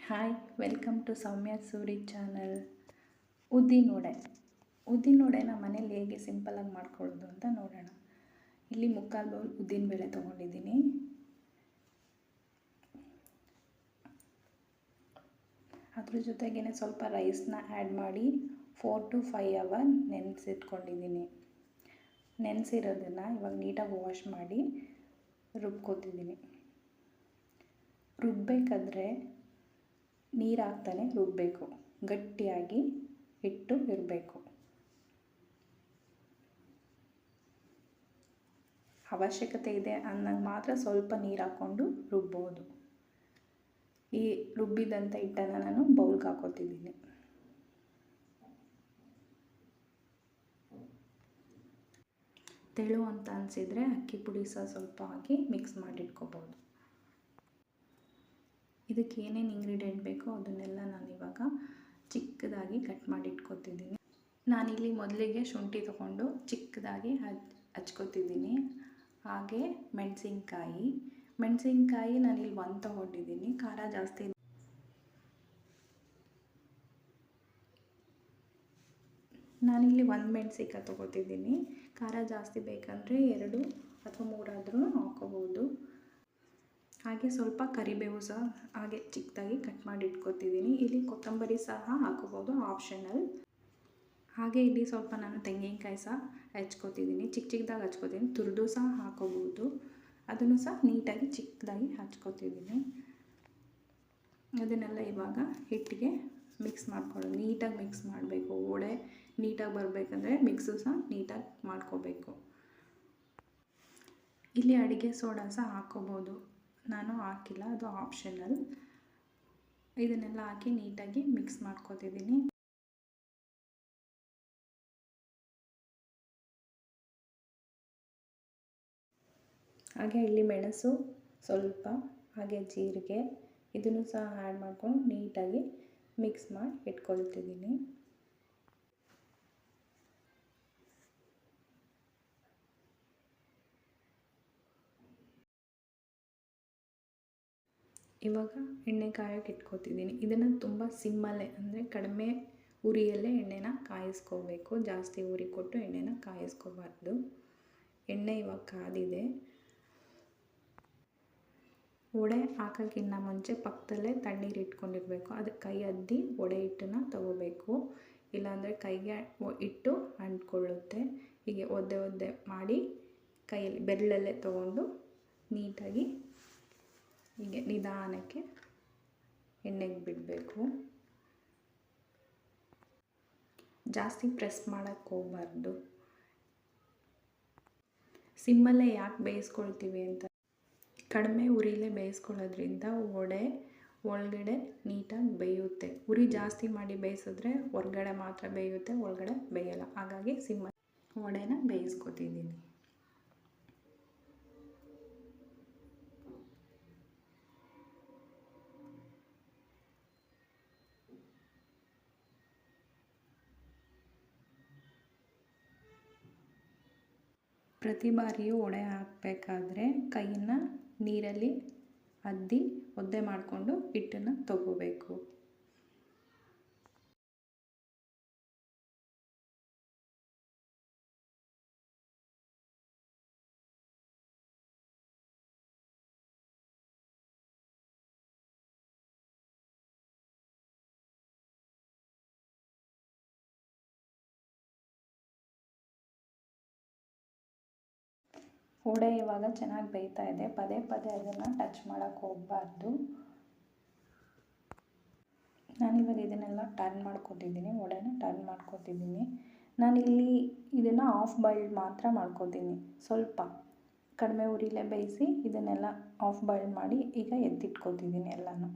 Hi, welcome to Soumya Suri channel. ಉದ್ದಿನ ವಡೆನ ಮನೇಲಿ ಹೇಗೆ ಸಿಂಪಲಾಗಿ ಮಾಡ್ಕೊಳ್ಳೋದು ಅಂತ ನೋಡೋಣ. ಇಲ್ಲಿ 3/4 ಬೌಲ್ ಉದ್ದಿನ ಬೇಳೆ ತೊಗೊಂಡಿದ್ದೀನಿ. ಅದ್ರ ಜೊತೆಗೇ ಸ್ವಲ್ಪ ರೈಸ್ನ ಆ್ಯಡ್ ಮಾಡಿ 4 to 5 ಅವರ್ ನೆನೆಸಿಟ್ಕೊಂಡಿದ್ದೀನಿ. ನೆನೆಸಿರೋದನ್ನು ಇವಾಗ ನೀಟಾಗಿ ವಾಶ್ ಮಾಡಿ ರುಬ್ಕೋತಿದ್ದೀನಿ. ರುಬ್ಬಬೇಕಾದ್ರೆ ನೀರು ಹಾಕ್ತಾನೆ ರುಬ್ಬಬೇಕು, ಗಟ್ಟಿಯಾಗಿ ಹಿಟ್ಟು ಇರಬೇಕು. ಅವಶ್ಯಕತೆ ಇದೆ ಅಂದಾಗ ಮಾತ್ರ ಸ್ವಲ್ಪ ನೀರು ಹಾಕ್ಕೊಂಡು ರುಬ್ಬೋದು. ಈ ರುಬ್ಬಿದಂಥ ಹಿಟ್ಟನ್ನು ನಾನು ಬೌಲ್ಗೆ ಹಾಕೋತಿದ್ದೀನಿ. ತೆಳು ಅಂತ ಅನಿಸಿದರೆ ಅಕ್ಕಿ ಪುಡಿ ಸಹ ಸ್ವಲ್ಪ ಹಾಕಿ ಮಿಕ್ಸ್ ಮಾಡಿಟ್ಕೋಬೋದು. ಇದಕ್ಕೆ ಏನೇನು ಇಂಗ್ರೀಡಿಯೆಂಟ್ ಬೇಕೋ ಅದನ್ನೆಲ್ಲ ನಾನಿವಾಗ ಚಿಕ್ಕದಾಗಿ ಕಟ್ ಮಾಡಿ ಇಟ್ಕೊತಿದ್ದೀನಿ. ನಾನಿಲ್ಲಿ ಮೊದಲಿಗೆ ಶುಂಠಿ ತೊಗೊಂಡು ಚಿಕ್ಕದಾಗಿ ಹಚ್ಕೋತಿದ್ದೀನಿ. ಹಾಗೆ ಮೆಣಸಿನ್ಕಾಯಿ ನಾನಿಲ್ಲಿ 1 ತೊಗೊಂಡಿದ್ದೀನಿ. ಖಾರ ಜಾಸ್ತಿ ನಾನಿಲ್ಲಿ 1 ಮೆಣಸಿನ್ಕಾಯಿ ತೊಗೋತಿದ್ದೀನಿ. ಖಾರ ಜಾಸ್ತಿ ಬೇಕಂದರೆ 2 ಅಥವಾ 3 ಆದರೂ ಹಾಕೋಬೋದು. ಹಾಗೆ ಸ್ವಲ್ಪ ಕರಿಬೇವು ಸಹ ಹಾಗೆ ಚಿಕ್ಕದಾಗಿ ಕಟ್ ಮಾಡಿ ಇಟ್ಕೊತಿದ್ದೀನಿ. ಇಲ್ಲಿ ಕೊತ್ತಂಬರಿ ಸಹ ಹಾಕೋಬೋದು, ಆಪ್ಷನಲ್. ಹಾಗೆ ಇಲ್ಲಿ ಸ್ವಲ್ಪ ನಾನು ತೆಂಗಿನಕಾಯಿ ಸಹ ಹಚ್ಕೋತಿದ್ದೀನಿ, ಚಿಕ್ಕದಾಗಿ ಹಚ್ಕೋತೀನಿ. ತುರಿದು ಸಹ ಹಾಕೋಬೋದು, ಅದನ್ನು ಸಹ ನೀಟಾಗಿ ಚಿಕ್ಕದಾಗಿ ಹಚ್ಕೋತಿದ್ದೀನಿ. ಅದನ್ನೆಲ್ಲ ಇವಾಗ ಹಿಟ್ಟಿಗೆ ಮಿಕ್ಸ್ ಮಾಡ್ಕೊಳ್ಳೋದು. ನೀಟಾಗಿ ಮಿಕ್ಸ್ ಮಾಡಬೇಕು. ವಡೆ ನೀಟಾಗಿ ಬರಬೇಕಂದ್ರೆ ಮಿಕ್ಸು ಸಹ ನೀಟಾಗಿ ಮಾಡ್ಕೋಬೇಕು. ಇಲ್ಲಿ ಅಡುಗೆ ಸೋಡಾ ಸಹ ಹಾಕೋಬೋದು, ನಾನು ಹಾಕಿಲ್ಲ, ಅದು ಆಪ್ಷನಲ್. ಇದನ್ನೆಲ್ಲ ಹಾಕಿ ನೀಟಾಗಿ ಮಿಕ್ಸ್ ಮಾಡ್ಕೋತಿದ್ದೀನಿ. ಹಾಗೆ ಇಲ್ಲಿ ಮೆಣಸು ಸ್ವಲ್ಪ, ಹಾಗೆ ಜೀರಿಗೆ ಇದನ್ನು ಸಹ ಆ್ಯಡ್ ಮಾಡ್ಕೊಂಡು ನೀಟಾಗಿ ಮಿಕ್ಸ್ ಮಾಡಿ ಇಟ್ಕೊಳ್ತಿದ್ದೀನಿ. ಇವಾಗ ಎಣ್ಣೆ ಕಾಯೋಕೆ ಇಟ್ಕೊತಿದ್ದೀನಿ. ಇದನ್ನು ತುಂಬ ಸಿಮ್ಮಲ್ಲೇ ಅಂದರೆ ಕಡಿಮೆ ಉರಿಯಲ್ಲೇ ಎಣ್ಣೆನ ಕಾಯಿಸ್ಕೋಬೇಕು. ಜಾಸ್ತಿ ಉರಿ ಕೊಟ್ಟು ಎಣ್ಣೆನ ಕಾಯಿಸ್ಕೋಬಾರ್ದು. ಎಣ್ಣೆ ಇವಾಗ ಕಾದಿದೆ. ವಡೆ ಹಾಕೋಕ್ಕಿಂತ ಮುಂಚೆ ಪಕ್ಕದಲ್ಲೇ ತಣ್ಣೀರು ಇಟ್ಕೊಂಡಿರಬೇಕು. ಅದಕ್ಕೆ ಕೈ ಅದ್ದಿ ವಡೆ ಹಿಟ್ಟನ್ನು ತಗೋಬೇಕು, ಇಲ್ಲಾಂದರೆ ಕೈಗೆ ಹಿಟ್ಟು ಅಂಟ್ಕೊಳ್ಳುತ್ತೆ. ಹೀಗೆ ಒದ್ದೆ ಮಾಡಿ ಕೈಯಲ್ಲಿ ಬೆರಳಲ್ಲೇ ತೊಗೊಂಡು ನೀಟಾಗಿ ಹೀಗೆ ನಿಧಾನಕ್ಕೆ ಎಣ್ಣೆಗೆ ಬಿಡಬೇಕು. ಜಾಸ್ತಿ ಪ್ರೆಸ್ ಮಾಡೋಕ್ಕೆ ಹೋಗಬಾರ್ದು. ಸಿಮ್ಮಲ್ಲೇ ಯಾಕೆ ಬೇಯಿಸ್ಕೊಳ್ತೀವಿ ಅಂತ, ಕಡಿಮೆ ಉರಿಲೇ ಬೇಯಿಸ್ಕೊಳ್ಳೋದ್ರಿಂದ ವಡೆ ಒಳಗಡೆ ನೀಟಾಗಿ ಬೇಯುತ್ತೆ. ಉರಿ ಜಾಸ್ತಿ ಮಾಡಿ ಬೇಯಿಸಿದ್ರೆ ಹೊರಗಡೆ ಮಾತ್ರ ಬೇಯುತ್ತೆ, ಒಳಗಡೆ ಬೇಯಲ್ಲ. ಹಾಗಾಗಿ ವಡೆನ ಬೇಯಿಸ್ಕೊತಿದ್ದೀನಿ. ಪ್ರತಿ ಬಾರಿಯೂ ವಡೆ ಹಾಕಬೇಕಾದ್ರೆ ಕೈಯನ್ನು ನೀರಲ್ಲಿ ಅದ್ದಿ ಒದ್ದೆ ಮಾಡಿಕೊಂಡು ಹಿಟ್ಟನ್ನು ತಗೋಬೇಕು. ವಡೆ ಇವಾಗ ಚೆನ್ನಾಗಿ ಬೇಯ್ತಾ ಇದೆ. ಪದೇ ಅದನ್ನು ಟಚ್ ಮಾಡೋಕ್ಕೆ ಹೋಗಬಾರ್ದು. ನಾನಿವಾಗ ಇದನ್ನೆಲ್ಲ ಟರ್ನ್ ಮಾಡ್ಕೊತಿದ್ದೀನಿ, ವಡೆನ ಟರ್ನ್ ಮಾಡ್ಕೊತಿದ್ದೀನಿ. ನಾನಿಲ್ಲಿ ಇದನ್ನು ಆಫ್ ಬಾಯ್ಲ್ಡ್ ಮಾತ್ರ ಮಾಡ್ಕೊತೀನಿ. ಸ್ವಲ್ಪ ಕಡಿಮೆ ಉರಿಲೇ ಬೇಯಿಸಿ ಇದನ್ನೆಲ್ಲ ಆಫ್ ಬಾಯ್ಲ್ಡ್ ಮಾಡಿ ಈಗ ಎತ್ತಿಟ್ಕೊತಿದ್ದೀನಿ ಎಲ್ಲನೂ.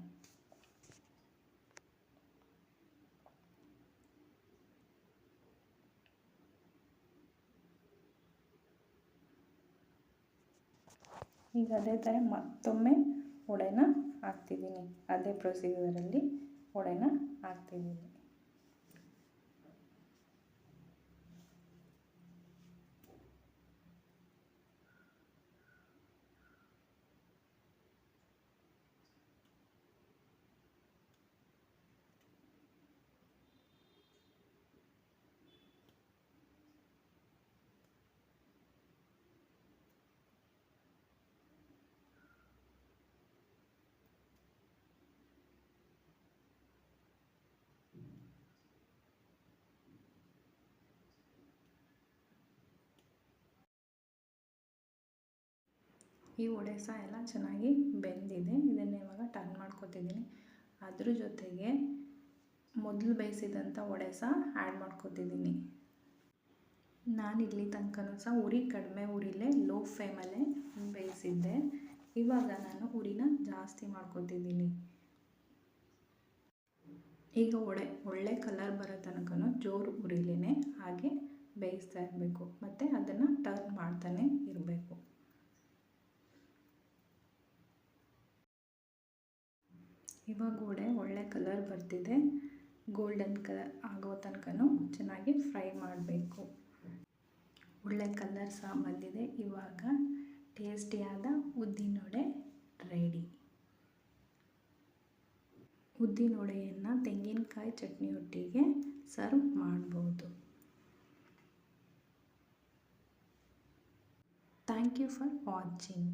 ಈಗ ಅದೇ ಥರ ಮತ್ತೊಮ್ಮೆ ವಡೆನ ಹಾಕ್ತಿದ್ದೀನಿ. ಅದೇ ಪ್ರೊಸೀಜರಲ್ಲಿ ವಡೆನ ಹಾಕ್ತಿದ್ದೀನಿ. ಈ ವಡೆ ಸಹ ಎಲ್ಲ ಚೆನ್ನಾಗಿ ಬೆಂದಿದೆ. ಇದನ್ನು ಇವಾಗ ಟರ್ನ್ ಮಾಡ್ಕೊತಿದ್ದೀನಿ. ಅದ್ರ ಜೊತೆಗೆ ಮೊದಲು ಬೇಯಿಸಿದಂಥ ವಡೆ ಸಹ ಆ್ಯಡ್ ಮಾಡ್ಕೊತಿದ್ದೀನಿ. ನಾನಿಲ್ಲಿ ತನಕನೂ ಸಹ ಉರಿ ಕಡಿಮೆ ಉರಿಲೇ ಲೋ ಫ್ಲೇಮಲ್ಲೇ ಬೇಯಿಸಿದ್ದೆ. ಇವಾಗ ನಾನು ಉರಿನ ಜಾಸ್ತಿ ಮಾಡ್ಕೊತಿದ್ದೀನಿ. ಈಗ ಒಳ್ಳೆ ಕಲರ್ ಬರೋ ತನಕ ಜೋರು ಉರಿಲೇ ಹಾಗೆ ಬೇಯಿಸ್ತಾ ಇರಬೇಕು ಮತ್ತು ಅದನ್ನು ಟರ್ನ್ ಮಾಡ್ತಾನೆ ಇರಬೇಕು. ಇವಾಗ ಒಳ್ಳೆ ಕಲರ್ ಬರ್ತಿದೆ. ಗೋಲ್ಡನ್ ಕಲರ್ ಆಗೋ ತನಕ ಚೆನ್ನಾಗಿ ಫ್ರೈ ಮಾಡಬೇಕು. ಒಳ್ಳೆ ಕಲರ್ ಸಹ ಬಂದಿದೆ. ಇವಾಗ ಟೇಸ್ಟಿಯಾದ ಉದ್ದಿನವಡೆ ರೆಡಿ. ಉದ್ದಿನವಡೆಯನ್ನು ತೆಂಗಿನಕಾಯಿ ಚಟ್ನಿಯೊಟ್ಟಿಗೆ ಸರ್ವ್ ಮಾಡ್ಬೋದು. Thank you for watching.